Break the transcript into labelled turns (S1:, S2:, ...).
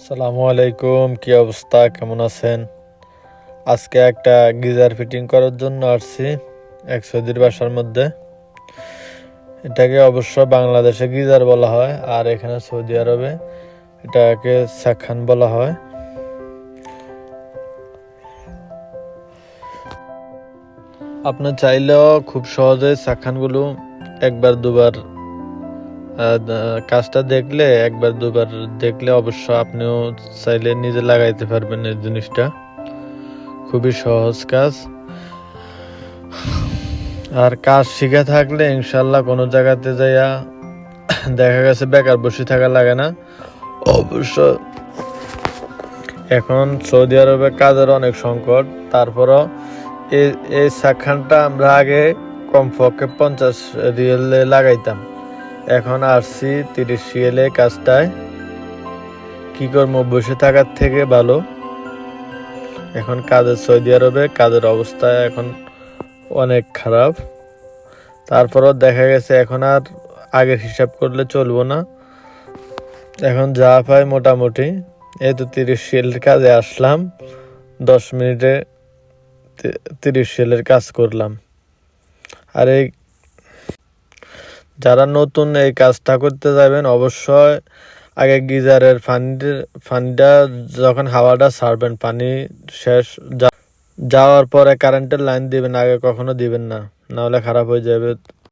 S1: আসসালামু আলাইকুম, কি অবস্থা, কেমন আছেন? আজকে একটা গিজার ফিটিং করার জন্য আসছি এক সৌদির বাসার মধ্যে। এটাকে অবশ্য বাংলাদেশে গিজার বলা হয়, আর এখানে সৌদি আরবে এটাকে সাখান বলা হয়। আপনি চাইলেও খুব সহজে সাখানগুলো একবার দুবার কাজটা দেখলে, একবার দুবার দেখলে অবশ্য আপনিও চাইলে নিজে লাগাইতে পারবেন। এই জিনিসটা খুবই সহজ কাজ, আর কাজ শিখে থাকলে ইনশাল্লাহ কোনো জায়গাতে যাইয়া দেখা গেছে বেকার বসে থাকা লাগে না। অবশ্য এখন সৌদি আরবে কাজের অনেক সংকট, তারপরও এই সাখানটা আমরা আগে কমপক্ষে 50 রিয়েলে লাগাইতাম, এখন আসছি 30 রিয়েলে। কাজটায় কি করবো, বসে থাকার থেকে ভালো। এখন সৌদি আরবে কাজের অবস্থা এখন অনেক খারাপ। তারপরও দেখা গেছে এখন আর আগের হিসাব করলে চলবো না। এখন যা পাই মোটামুটি, এই তো 30 রিয়েলের কাজে আসলাম, 10 মিনিটে 30 রিয়েলের কাজ করলাম। আর এই যারা নতুন এই কাজটা করতে যাবেন, অবশ্যই আগে গিজারের পানিটা যখন হাওয়াটা ছাড়বেন, পানি শেষ যাওয়ার পরে কারেন্টের লাইন দিবেন, আগে কখনো দিবেন না, নাহলে খারাপ হয়ে যাবে।